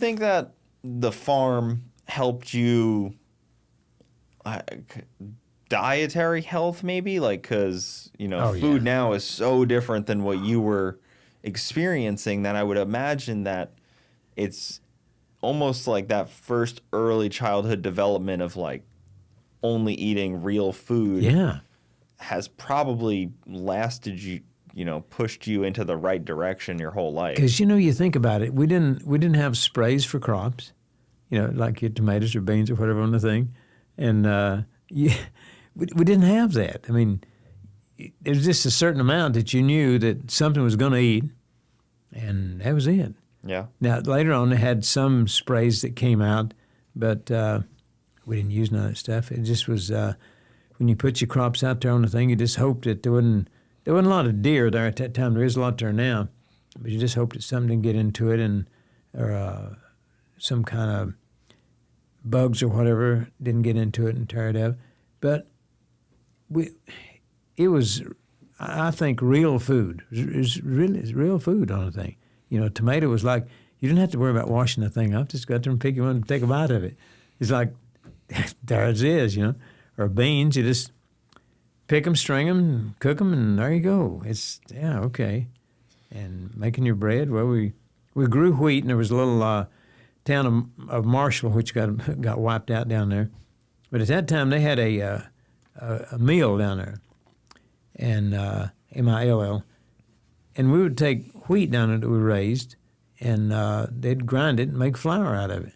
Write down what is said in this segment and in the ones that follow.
think that the farm helped you dietary health maybe? Like, because, food now is so different than what you were experiencing that I would imagine that it's almost like that first early childhood development of like only eating real food has probably lasted you, pushed you into the right direction your whole life. Because, you think about it, we didn't have sprays for crops, like your tomatoes or beans or whatever on the thing. And we didn't have that. I mean, there was just a certain amount that you knew that something was going to eat, and that was it. Yeah. Now, later on, they had some sprays that came out, but we didn't use none of that stuff. It just was when you put your crops out there on the thing, you just hoped that there wasn't a lot of deer there at that time. There is a lot there now, but you just hoped that something didn't get into it or some kind of bugs or whatever didn't get into it and tear it up. But it was, I think, real food. It's real food on the thing. Tomato was like, you didn't have to worry about washing the thing up. Just go out there and pick one and take a bite of it. It's like, there it is, Or beans, you just pick them, string them, cook them, and there you go. It's, okay. And making your bread, well, we grew wheat, and there was a little town of Marshall, which got wiped out down there. But at that time, they had a mill down there, and M-I-L-L. And we would take wheat down there that we raised, and they'd grind it and make flour out of it.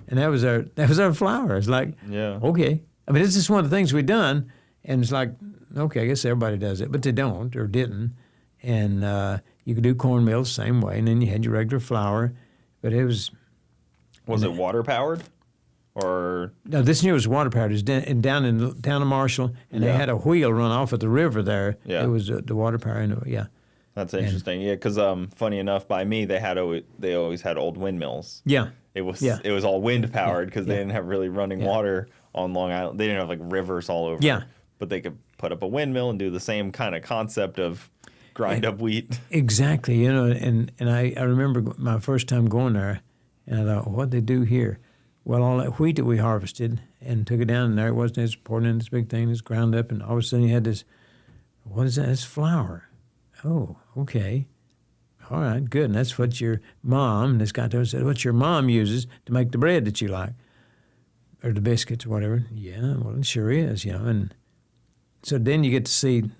And that was our flour. It's like, okay. I mean, it's just one of the things we'd done, and it's like, okay, I guess everybody does it, but they don't or didn't. And you could do cornmeal the same way, and then you had your regular flour, but it was... Was it water-powered? Or... No, this year was water-powered. It was down in the town of Marshall, and they had a wheel run off at the river there. Yeah. It was the water power, That's interesting. Because funny enough, by me, they always had old windmills. Yeah. It was all wind powered because they didn't have really running water on Long Island. They didn't have like rivers all over. Yeah. But they could put up a windmill and do the same kind of concept of grind up wheat. Exactly. And I remember my first time going there, and I thought, what'd they do here? Well, all that wheat that we harvested and took it down, and there it was, and it's poured in this big thing, it's ground up, and all of a sudden you had this, what is that? It's flour. Oh, okay. All right, good. And that's what your mom, this guy said, what your mom uses to make the bread that you like, or the biscuits or whatever. Yeah, well, it sure is, And so then you get to see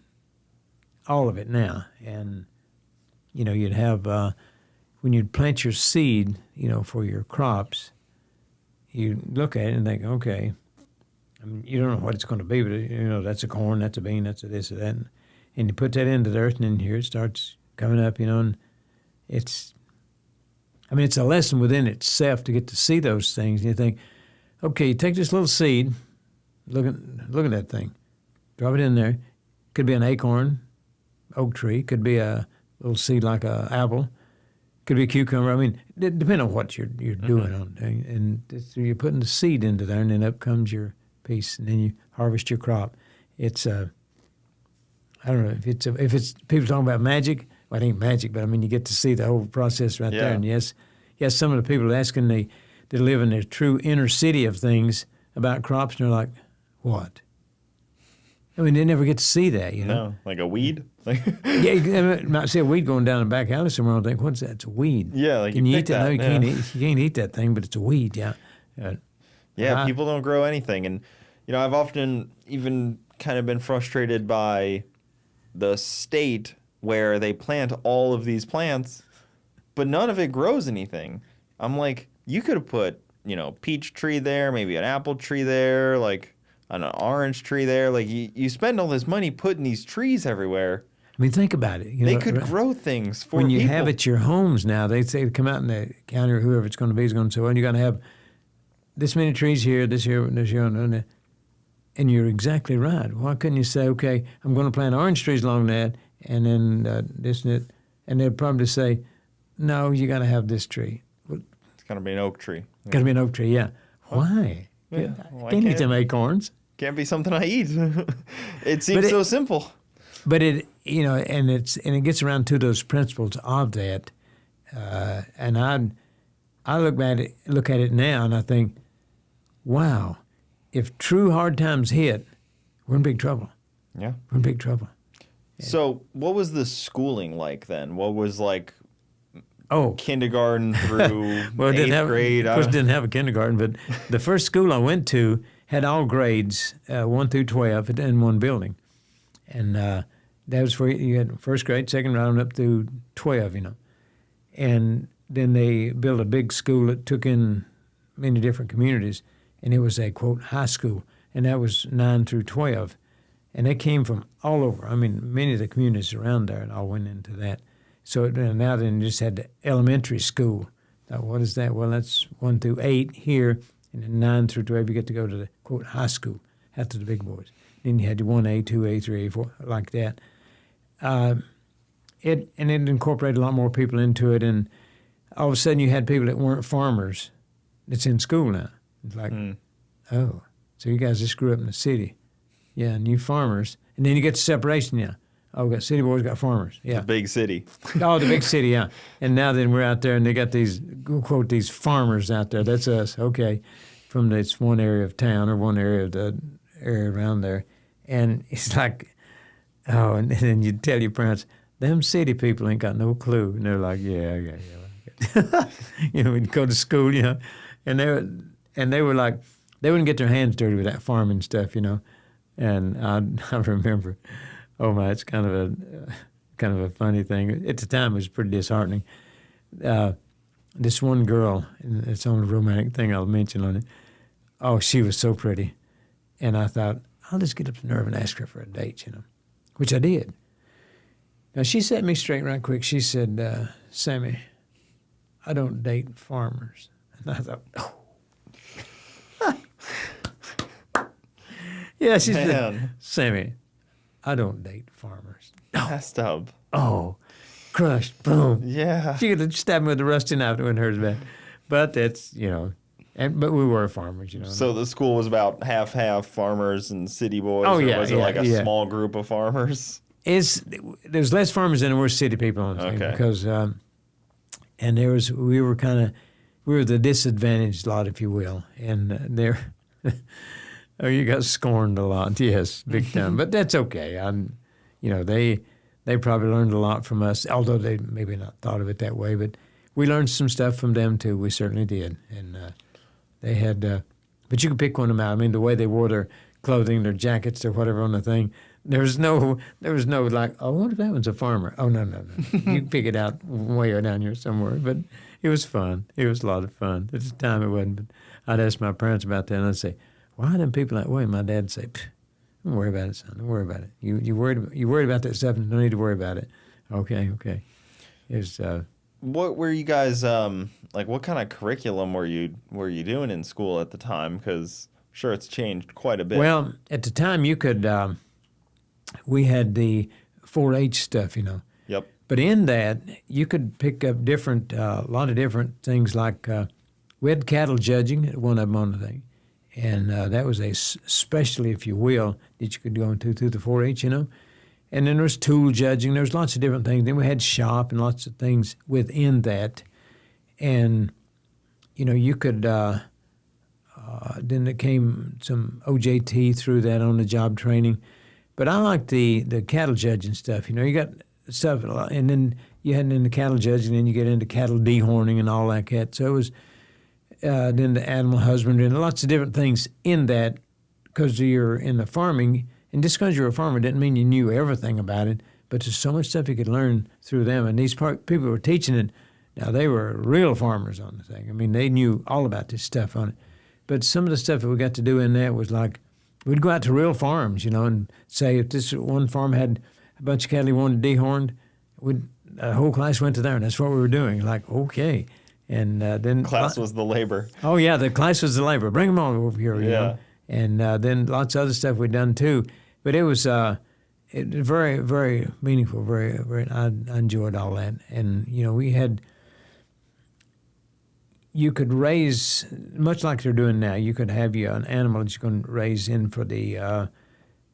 all of it now. And, you'd have, when you'd plant your seed, for your crops, you look at it and think, okay, I mean, you don't know what it's going to be, but, that's a corn, that's a bean, that's a this or that. And you put that into the earth, and then here it starts coming up, and it's a lesson within itself to get to see those things. And you think, okay, you take this little seed, look at that thing, drop it in there. Could be an acorn, oak tree, could be a little seed like an apple, could be a cucumber. I mean, depending on what you're doing on thing. And you're putting the seed into there, and then up comes your piece, and then you harvest your crop. It's I don't know if it's people talking about magic. Well, it ain't magic, but I mean, you get to see the whole process right there. And yes, some of the people asking they live in the true inner city of things about crops, and they're like, what? I mean, they never get to see that, No, like a weed? Yeah, you might see a weed going down the back alley somewhere, and think, what's that? It's a weed. Yeah, like Can you eat that? No, you can't eat that thing, but it's a weed, yeah. People don't grow anything. And, I've often even kind of been frustrated by the state where they plant all of these plants, but none of it grows anything. I'm like, you could have put, peach tree there, maybe an apple tree there, like an orange tree there. Like, you spend all this money putting these trees everywhere. I mean, think about it. They could grow things for when you people. have at your homes now, they say, come out in the county or whoever it's going to be is going to say, well, you're going to have this many trees here, this here, this here, and and you're exactly right. Why couldn't you say, okay, I'm going to plant orange trees along that, and then this and that, and they'd probably say, no, you got to have this tree. Well, it's got to be an oak tree. Got to be an oak tree, yeah. Why? Yeah. I can't eat them acorns. Can't be something I eat. It seems so simple. But it gets around to those principles of that, and I look at it now, and I think, wow, if true hard times hit, we're in big trouble. Yeah. We're in big trouble. So what was the schooling like then? What was like kindergarten through well, eighth grade? Of course, didn't have a kindergarten, but the first school I went to had all grades, 1 through 12, in one building. And that was where you had first grade, second round up through 12, And then they built a big school that took in many different communities, and it was a, quote, high school, and that was 9 through 12. And they came from all over. I mean, many of the communities around there, and all went into that. So now then you just had the elementary school. Now, what is that? Well, that's 1 through 8 here, and then 9 through 12, you get to go to the, quote, high school after the big boys. Then you had 1A, 2A, 3A, 4, like that. It incorporated a lot more people into it, and all of a sudden you had people that weren't farmers that's in school now. It's like, oh, so you guys just grew up in the city. Yeah, and you farmers. And then you get the separation, yeah. Oh, we got city boys, got farmers. Yeah. The big city. Oh, the big city, yeah. And now then we're out there, and they got these, quote, these farmers out there. That's us, okay, from this one area of town or one area of the area around there. And it's like, oh, and then you tell your parents, them city people ain't got no clue. And they're like, yeah. When you go to school, and they were like, they wouldn't get their hands dirty with that farming stuff, And I remember, oh my, it's kind of a funny thing. At the time, it was pretty disheartening. This one girl, and it's the only romantic thing I'll mention on it. Oh, she was so pretty, and I thought, I'll just get up the nerve and ask her for a date, which I did. Now she set me straight right quick. She said, "Sammy, I don't date farmers," and I thought, oh. Yeah, she said, "Sammy, I don't date farmers." Messed up. Oh, crushed, boom. Yeah. She could have stabbed me with a rusty knife. It wouldn't hurt as bad. But that's, but we were farmers, So the school was about half farmers and city boys? Oh, or yeah. was it like a small group of farmers? There's less farmers than there were city people on the thing. Okay. Because, and we were the disadvantaged lot, if you will. And oh, you got scorned a lot, yes, big time. But that's okay. They probably learned a lot from us, although they maybe not thought of it that way. But we learned some stuff from them too. We certainly did. And they had, but you could pick one of them out. I mean, the way they wore their clothing, their jackets, or whatever on the thing. There was no like, oh, what if that one's a farmer? Oh, no. You can pick it out way down here somewhere. But it was fun. It was a lot of fun. At the time, it wasn't. But I'd ask my parents about that, and I'd say, why are them people that way? My dad would say, don't worry about it, son. Don't worry about it. You worried about that stuff, and don't need to worry about it. Okay. It was, what were you guys what kind of curriculum were you doing in school at the time? Because sure, it's changed quite a bit. Well, at the time, you could. We had the 4-H stuff, Yep. But in that, you could pick up a lot of different things. Like we had cattle judging, one of them on the thing. And that was a specialty, if you will, that you could go into through the 4-H, And then there was tool judging. There was lots of different things. Then we had shop and lots of things within that. And, you could, then there came some OJT through that on the job training. But I like the cattle judging stuff. You got stuff, and then you had in the cattle judging, and then you get into cattle dehorning and all like that. So it was... then the animal husbandry and lots of different things in that, because you're in the farming. And just because you're a farmer didn't mean you knew everything about it, but there's so much stuff you could learn through them. And these people were teaching it. Now, they were real farmers on the thing. I mean, they knew all about this stuff on it. But some of the stuff that we got to do in that was like, we'd go out to real farms, and say if this one farm had a bunch of cattle he wanted dehorned, the whole class went to there, and that's what we were doing. Like, okay. And then class was the labor. Oh yeah, the class was the labor. Bring them all over here. Yeah. And then lots of other stuff we'd done too. But it was very, very meaningful. Very, very. I enjoyed all that. And you could raise, much like they're doing now. You could have an animal that you're going to raise in for the,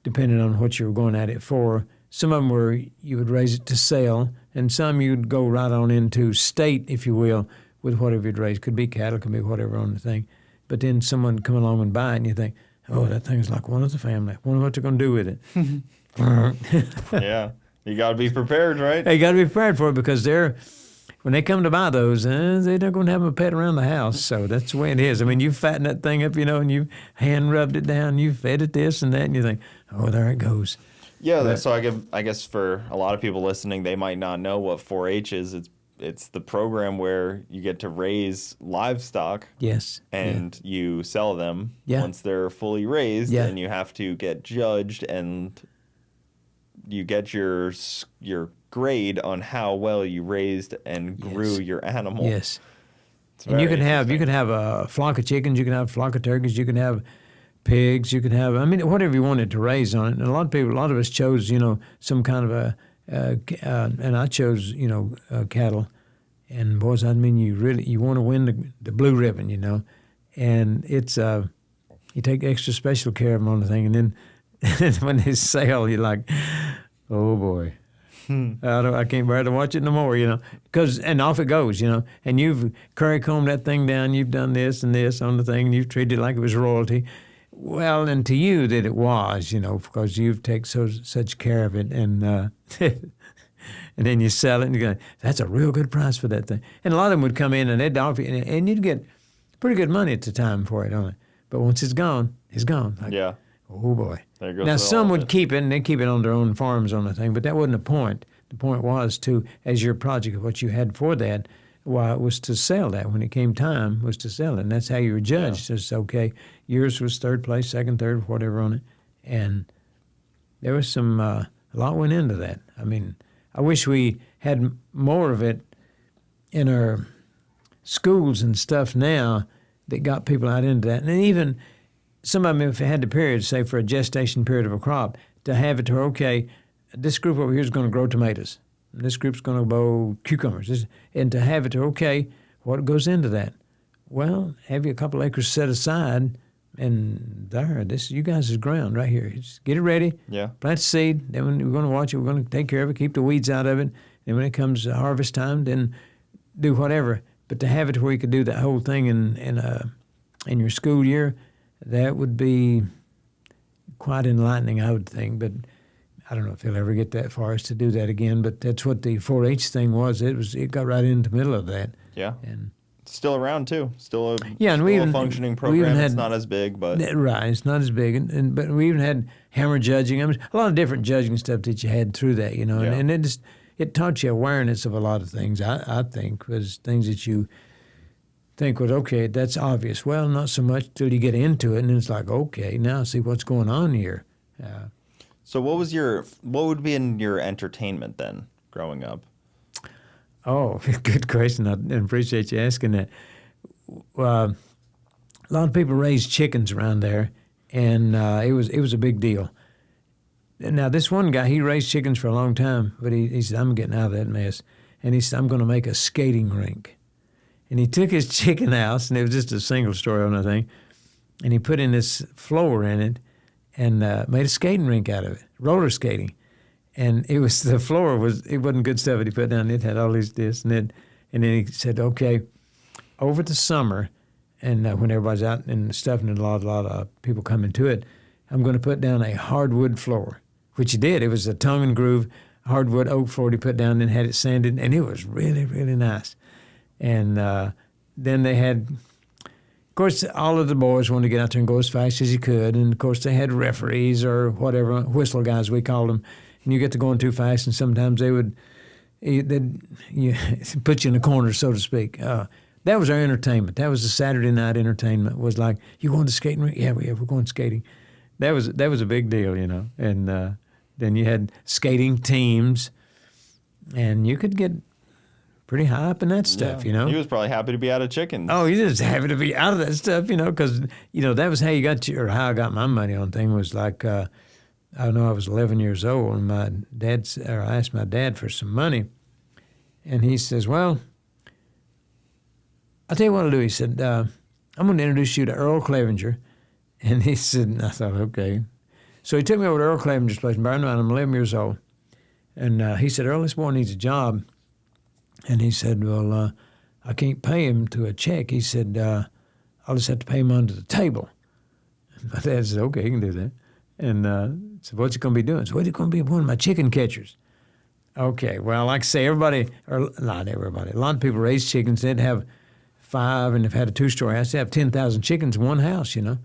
depending on what you were going at it for. Some of them were you would raise it to sell, and some you'd go right on into state, if you will, with whatever you'd raised. Could be cattle, could be whatever on the thing. But then someone come along and buy it, and you think, oh, that thing's like one of the family. I wonder what they're going to do with it. Yeah. You got to be prepared, right? You got to be prepared for it because when they come to buy those, they're not going to have them a pet around the house. So that's the way it is. I mean, you fatten that thing up, and you hand rubbed it down, you fed it this and that, and you think, oh, there it goes. Yeah, so I guess for a lot of people listening, they might not know what 4-H is. It's the program where you get to raise livestock. Yes. And you sell them once they're fully raised, and you have to get judged, and you get your grade on how well you raised and grew your animal. Yes. And you can have a flock of chickens, you can have a flock of turkeys, you can have pigs, you can have, whatever you wanted to raise on it. And a lot of us chose, some kind of and I chose, cattle. And boys, you want to win the blue ribbon, and it's, you take extra special care of them on the thing. And then when they sell, you're like, oh boy. I can't bear to watch it no more, and off it goes, and you've curry-combed that thing down, you've done this and this on the thing, and you've treated it like it was royalty. Well, and to you that it was, because you've taken such care of it, and and then you sell it, and you go, that's a real good price for that thing. And a lot of them would come in, and they'd offer you, and you'd get pretty good money at the time for it on it. But once it's gone, it's gone. Like, yeah. Oh, boy. There goes now, some would keep it, and they keep it on their own farms on the thing, but that wasn't the point. The point was as your project, what you had for that, it was to sell that. When it came time, was to sell it, and that's how you were judged. Yeah. It's okay. Yours was third place, second, third, whatever on it, and there was a lot went into that. I wish we had more of it in our schools and stuff now that got people out into that. And even some of them, if they had the period, say for a gestation period of a crop, to have it to, okay, this group over here is going to grow tomatoes. This group's going to grow cucumbers. And to have it to, okay, what goes into that? Well, have you a couple acres set aside, and you guys is ground right here. Just get it ready. Yeah. Plant the seed. Then we're going to watch it. We're going to take care of it. Keep the weeds out of it. And when it comes to harvest time, then do whatever. But to have it where you could do that whole thing in your school year, that would be quite enlightening, I would think. But I don't know if they'll ever get that far as to do that again. But that's what the 4-H thing was. It got right in the middle of that. Yeah. And it's still around too. Still a functioning we even program. had, it's not as big, but right, it's not as big. But we even had hammer judging. A lot of different judging stuff that you had through that, Yeah. And it taught you awareness of a lot of things. I think was things that you think was okay. That's obvious. Well, not so much till you get into it, and it's like, okay, now I see what's going on here. So what would be in your entertainment then, growing up? Oh, good question. I appreciate you asking that. A lot of people raised chickens around there, and it was a big deal. Now, this one guy, he raised chickens for a long time, but he said, I'm getting out of that mess. And he said, I'm going to make a skating rink. And he took his chicken house, and it was just a single story on the thing, and he put in this floor in it and made a skating rink out of it, roller skating. And it wasn't good stuff that he put down. It had all this and then he said, okay, over the summer, and when everybody's out and stuff and a lot of people come into it, I'm going to put down a hardwood floor, which he did. It was a tongue and groove hardwood oak floor he put down and had it sanded, and it was really, really nice. And then they had, of course, all of the boys wanted to get out there and go as fast as you could, and of course they had referees or whatever, whistle guys we called them. And you get to going too fast, and sometimes they'd put you in a corner, so to speak. That was our entertainment. That was the Saturday night entertainment. Was like, you going to skating rink? Yeah, we're going skating. That was a big deal, And then you had skating teams, and you could get pretty high up in that stuff, He was probably happy to be out of chickens. Oh, he was happy to be out of that stuff, because that was how you got or how I got my money on thing was like. I know I was 11 years old, and I asked my dad for some money, and he says, well, I'll tell you what I'll do. He said, I'm going to introduce you to Earl Clevenger. And he said, and I thought, okay. So he took me over to Earl Clevenger's place in Bartering. I'm 11 years old. And he said, Earl, this boy needs a job. And he said, well, I can't pay him to a check. He said, I'll just have to pay him under the table. And my dad said, okay, you can do that. And so what's he going to be doing? So what's he going to be one of my chicken catchers? Okay, well, like I say, everybody, or not everybody, a lot of people raise chickens. They'd have 5, and if had a 2-story house, they'd have 10,000 chickens in one house, Well,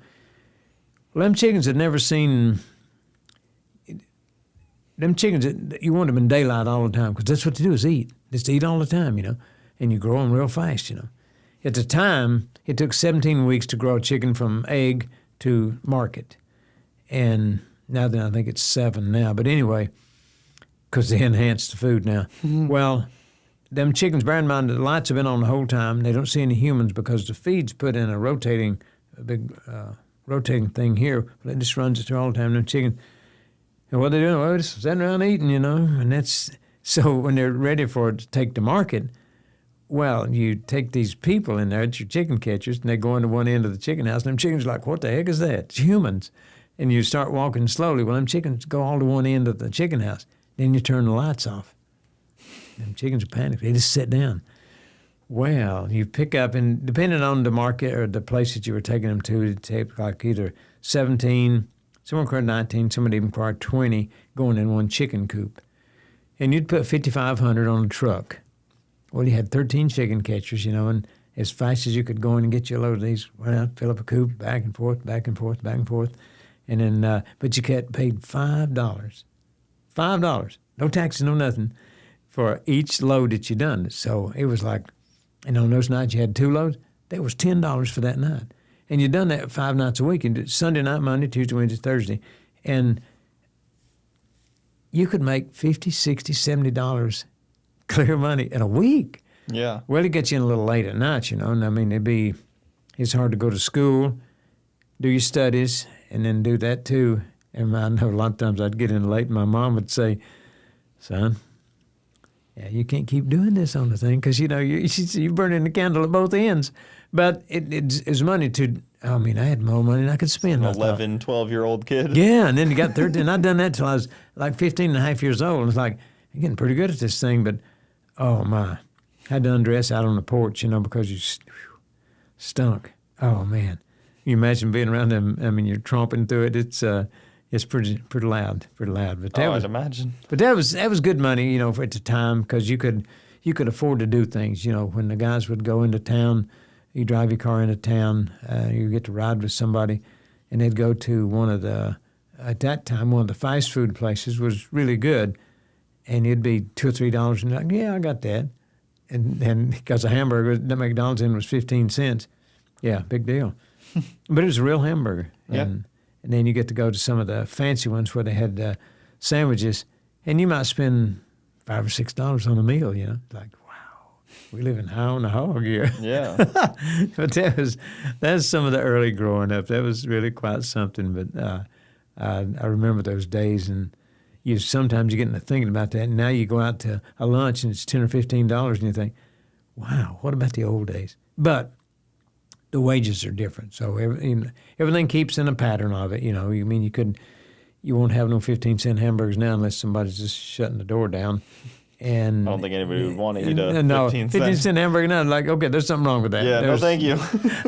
them chickens had never seen, them chickens, you want them in daylight all the time because that's what they do is eat. Just eat all the time, and you grow them real fast, At the time, it took 17 weeks to grow a chicken from egg to market. And now then I think it's 7 now. But anyway, because they enhanced the food now. Mm-hmm. Well, them chickens, bear in mind, the lights have been on the whole time. They don't see any humans because the feed's put in a big rotating thing here. It just runs it through all the time. Them chickens, and what they're doing, well, they're just sitting around eating, And that's, so when they're ready for it to take to market, well, you take these people in there, it's your chicken catchers, and they go into one end of the chicken house, and them chickens are like, what the heck is that? It's humans. And you start walking slowly. Well, them chickens go all to one end of the chicken house. Then you turn the lights off. Them chickens are panicked. They just sit down. Well, you pick up, and depending on the market or the place that you were taking them to, it'd take like either 17, some required 19, some would even require 20 going in one chicken coop. And you'd put 5,500 on a truck. Well, you had 13 chicken catchers, and as fast as you could go in and get you a load of these, went out, fill up a coop, back and forth, back and forth, back and forth. And then, but you get paid $5. $5, no taxes, no nothing, for each load that you done. So it was like, and on those nights you had 2 loads, that was $10 for that night. And you done that 5 nights a week, and Sunday night, Monday, Tuesday, Wednesday, Thursday. And you could make $50, $60, $70 clear money in a week. Yeah. Well, it gets you in a little late at night, and I mean, it's hard to go to school, do your studies, and then do that too. And I know a lot of times I'd get in late, and my mom would say, son, yeah, you can't keep doing this on the thing because, you're burning the candle at both ends. But it's money to, I had more money than I could spend. An 11, 12-year-old kid. Yeah, and then you got 13. I'd done that till I was like 15 and a half years old. And it's like, I'm getting pretty good at this thing, but, oh, my. I had to undress out on the porch, because you stunk. Oh, man. You imagine being around them, you're tromping through it. It's pretty loud. But I'd imagine. But that was good money, for at the time, because you could afford to do things. When the guys would go into town, you drive your car into town, you get to ride with somebody, and they'd go to at that time, one of the fast food places was really good, and it'd be $2 or $3, and you're like, yeah, I got that, and because a hamburger at McDonald's was 15 cents, yeah, big deal, but it was a real hamburger, And then you get to go to some of the fancy ones where they had sandwiches, and you might spend $5 or $6 on a meal. Like, wow, we live in high on the hog here. Yeah. But that's some of the early growing up. That was really quite something. But I remember those days, and sometimes you get into thinking about that. And now you go out to a lunch and it's $10 or $15, and you think, wow, what about the old days? But the wages are different, so everything keeps in a pattern of it. You won't have no 15-cent hamburgers now unless somebody's just shutting the door down. And I don't think anybody would want to eat a 15-cent hamburger now. Like, okay, there's something wrong with that. Yeah, no, thank you.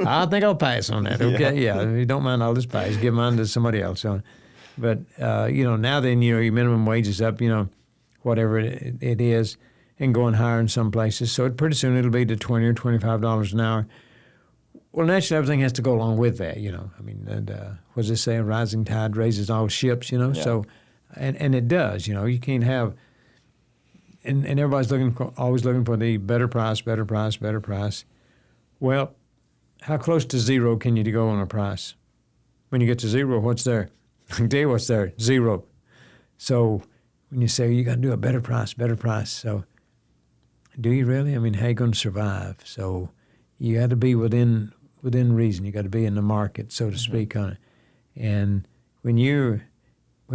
I think I'll pass on that. Okay, yeah, if you don't mind, I'll just pass. Give mine to somebody else. But now then, your minimum wage is up. Whatever it is, and going higher in some places. So pretty soon it'll be to $20 or $25 an hour. Well, naturally, everything has to go along with that, what does they say? A rising tide raises all ships, Yeah. So, and it does, You can't have, and everybody's always looking for the better price. Well, how close to zero can you go on a price? When you get to zero, what's there? I can tell you what's there, zero. So when you say you got to do a better price, so do you really? How you going to survive? So you got to be within reason. You got to be in the market, so to speak, on it. And when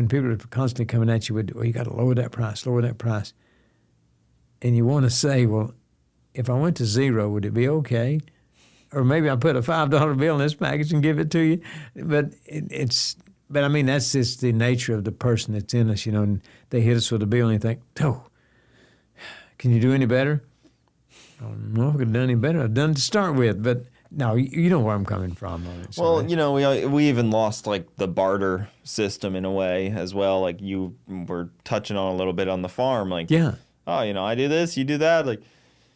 people are constantly coming at you with, well, you got to lower that price, and you want to say, well, if I went to zero, would it be okay? Or maybe I put a $5 bill in this package and give it to you. But that's just the nature of the person that's in us, and they hit us with a bill and you think, oh, can you do any better? I don't know if I could have done any better. I've done it to start with, but no, you know where I'm coming from on it. So well, you know, we even lost like the barter system in a way as well. Like you were touching on a little bit on the farm, like oh, you know, I do this, you do that, like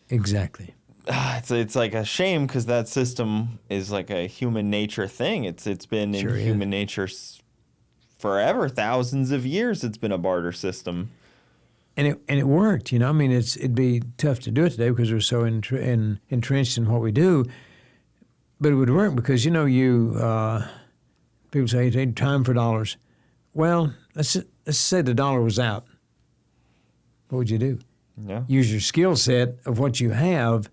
exactly. It's like a shame because that system is like a human nature thing. It's been in human nature forever, thousands of years. It's been a barter system. And it worked, you know. I mean, it'd be tough to do it today because we're so entrenched in what we do. But it would work because, you know, people say, hey, time for dollars. Well, let's say the dollar was out. What would you do? Yeah. Use your skill set of what you have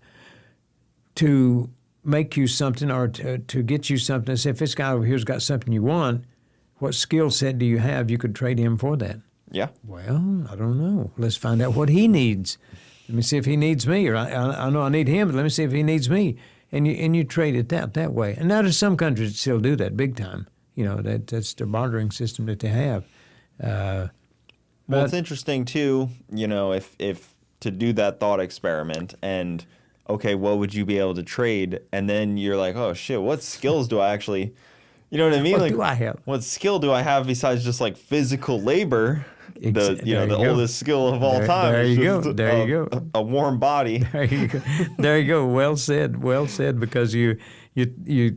to make you something or to get you something. Say, if this guy over here's got something you want, what skill set do you have you could trade him for that? Yeah. Well, I don't know. Let's find out what he needs. Let me see if he needs me, or I know I need him, but let me see if he needs me. And you trade it that way. And now there's some countries that still do that big time. You know, that's the bartering system that they have. Well, it's interesting too, you know, if to do that thought experiment and okay, what would you be able to trade? And then you're like, oh shit, what skills do I actually, you know what I mean? What do I have? What skill do I have besides just like physical labor? The oldest skill of all time. There you go. There you go. A warm body. There you go. There you go. Well said. Well said. Because you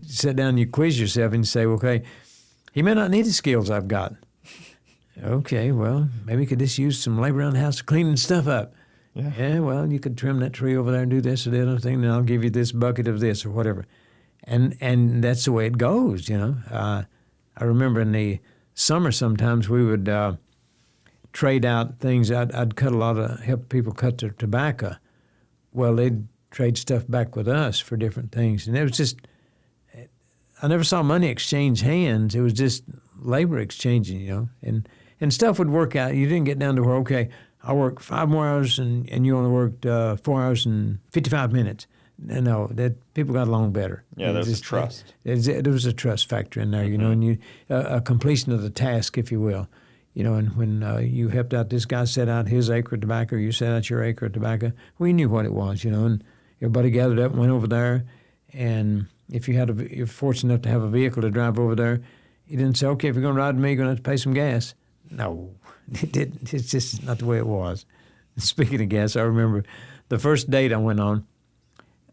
sit down and you quiz yourself and you say, okay, he may not need the skills I've got. Okay, well, maybe you could just use some labor around the house cleaning stuff up. Yeah, well, you could trim that tree over there and do this or the other thing, and I'll give you this bucket of this or whatever. And that's the way it goes, you know. I remember in the summer sometimes we would trade out things. I'd help people cut their tobacco. Well, they'd trade stuff back with us for different things. And it was just, I never saw money exchange hands. It was just labor exchanging, you know. And stuff would work out. You didn't get down to where, okay, I worked 5 more hours and you only worked 4 hours and 55 minutes. No, that people got along better. Yeah, there's a trust. There was a trust factor in there, you know, and a completion of the task, if you will. You know, and when you helped out, this guy set out his acre of tobacco, you set out your acre of tobacco, we knew what it was, you know, and everybody gathered up and went over there. And if you're fortunate enough to have a vehicle to drive over there, you didn't say, okay, if you're going to ride with me, you're going to have to pay some gas. No, it didn't. It's just not the way it was. Speaking of gas, I remember the first date I went on,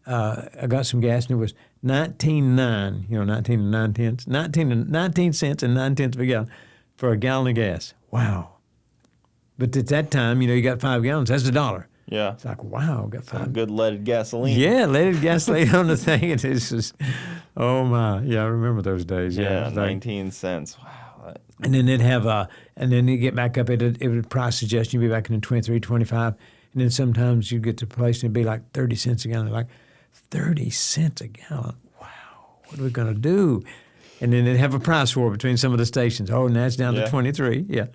I got some gas, and it was 19.9, you know, 19 and 9 tenths, 19 cents and 9 tenths of a gallon for a gallon of gas. Wow. But at that time, you know, you got 5 gallons. That's $1. Yeah. It's like, wow, got 5. Some good leaded gasoline. Yeah, leaded gasoline on the thing. And it's just, oh, my. Yeah, I remember those days. Yeah, 19 cents. Wow. And then they'd have, and then you get back up, it would price suggestion, you'd be back in the 23, 25. And then sometimes you get to a place and it'd be like 30 cents a gallon. Like, 30 cents a gallon. Wow, what are we going to do? And then they'd have a price war between some of the stations. Oh, now it's down to 23. Yeah.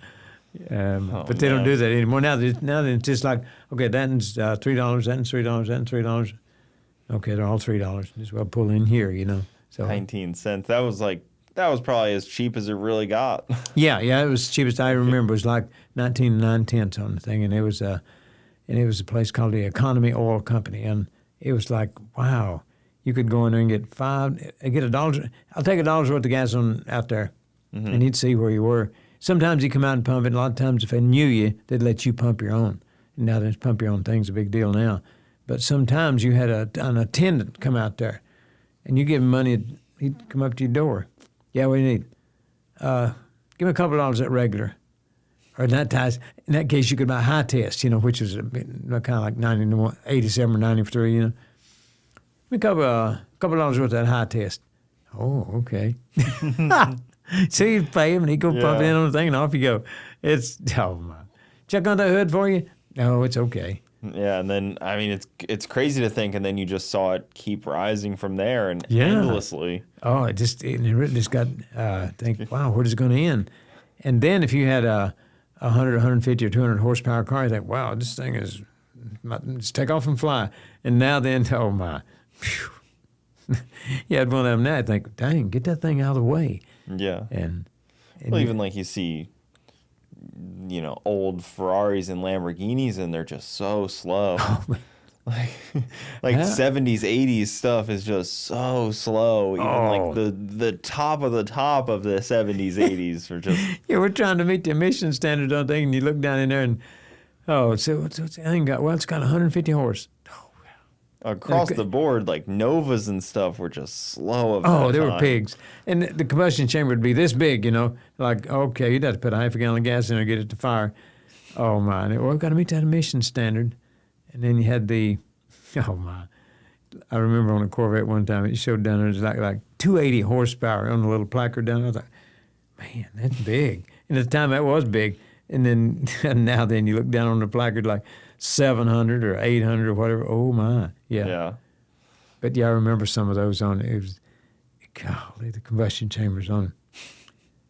But they don't do that anymore. Now it's just like, okay, that's $3, that's $3, that's $3. Okay, they're all $3. Just well pull in here, you know. So 19 cents. That was probably as cheap as it really got. Yeah, it was the cheapest I remember. It was like 19 and 9 tenths on the thing, and it was a place called the Economy Oil Company, and it was like, wow, you could go in there and get $1. I'll take $1 worth of gas out there, and he'd see where you were. Sometimes he'd come out and pump it. A lot of times, if they knew you, they'd let you pump your own. And now that pump your own thing's a big deal now. But sometimes you had an attendant come out there, and you give him money, he'd come up to your door. Yeah, what do you need? Give me a couple of dollars at regular. Or in that case, you could buy high test, you know, which was kind of like 87 or 93, you know. Give me a couple of dollars worth of that high test. Oh, okay. So you'd pay him, and he'd go pump it in on the thing, and off you go. Oh, my. Check on that hood for you? No, it's okay. Yeah, and then, I mean, it's crazy to think, and then you just saw it keep rising from there and endlessly. Oh, it really just got, think, wow, where's it going to end? And then if you had a 100, 150, or 200 horsepower car, you think, wow, this thing is, just take off and fly. And now then, oh, my. You had one of them now, I think, dang, get that thing out of the way. Yeah. And well, even like you see, you know, old Ferraris and Lamborghinis, and they're just so slow. Like 70s, 80s stuff is just so slow. Even like the top of the 70s, 80s are just. Yeah, we're trying to meet the emission standard on thing, and you look down in there and so what's the thing got? Well, it's got 150 horse. Across the board, like Novas and stuff were just slow. They were pigs. And the combustion chamber would be this big, like, okay, you'd have to put a half a gallon of gas in there to get it to fire. Oh, my. Well, we've got to meet that emission standard. And then you had I remember on a Corvette one time, it showed down there, it was like 280 horsepower on the little placard down there. I was like, man, that's big. And at the time, that was big. And then now you look down on the placard like 700 or 800 or whatever. Oh, my. Yeah. But, I remember some of those on it. It was, golly, the combustion chambers on it.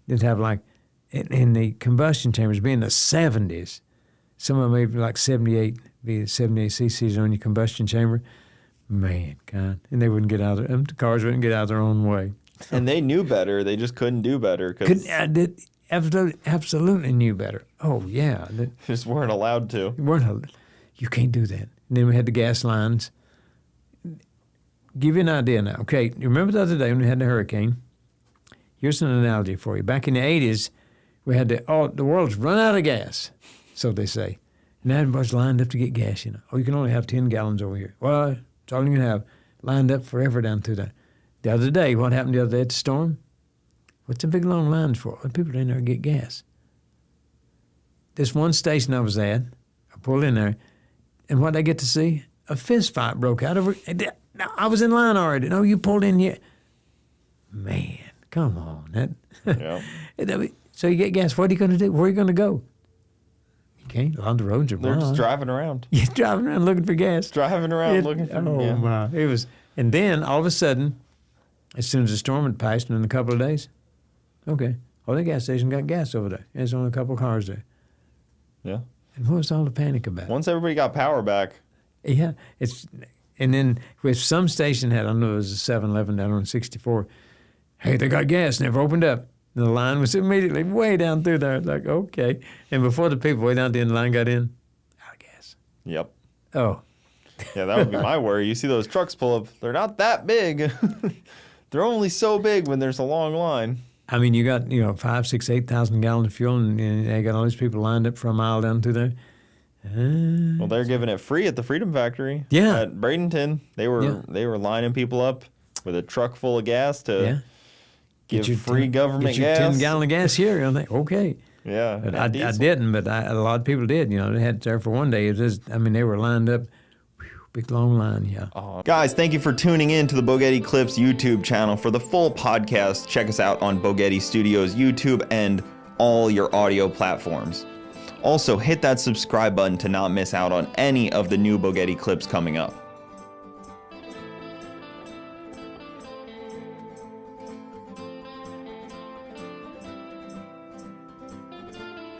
They'd have like, in the combustion chambers, being the 70s, some of them maybe like 78 cc's on your combustion chamber. Man, God. And they wouldn't get out of the cars wouldn't get out of their own way. And they knew better. They just couldn't do better. Absolutely knew better. Oh, yeah. Just weren't allowed to. You can't do that. And then we had the gas lines. Give you an idea now. Okay, you remember the other day when we had the hurricane? Here's an analogy for you. Back in the 80s, we had the world's run out of gas, so they say. And everybody's lined up to get gas, Oh, you can only have 10 gallons over here. Well, that's all you can have. Lined up forever down through there. The other day, what happened the other day at the storm? What's the big long lines for? Well, people in there get gas. This one station I was at, I pulled in there, and what I get to see? A fist fight broke out over. I was in line already. No, you pulled in here. Man, come on. So you get gas. What are you going to do? Where are you going to go? You can't. A lot of the roads are blocked. They're just driving around. Yeah, driving around looking for gas. Driving around looking for gas. Oh, my. It was, and then, all of a sudden, as soon as the storm had passed, in a couple of days, okay, all the gas station got gas over there. There's only a couple of cars there. Yeah. And what was all the panic about? Once everybody got power back. Yeah. And then with some station had, I know it was a 7-Eleven down on 64. Hey, they got gas, never opened up. And the line was immediately way down through there. Like, okay. And before the people way down the end of the line got in, out of gas. Yep. Oh. Yeah, that would be my worry. You see those trucks pull up, they're not that big. They're only so big when there's a long line. I mean, you got, 5, 6, 8,000 gallons of fuel, and they got all these people lined up for a mile down through there. Well, they're giving it free at the Freedom Factory. Yeah. At Bradenton, they were lining people up with a truck full of gas to give free government gas. 10 gallon of gas here. I'm like, okay. Yeah. But I didn't, but a lot of people did. They had there for one day. They were lined up. Big long line, yeah. Guys, thank you for tuning in to the Bogetti Clips YouTube channel. For the full podcast, check us out on Bogetti Studios YouTube and all your audio platforms. Also, hit that subscribe button to not miss out on any of the new Bogetti clips coming up.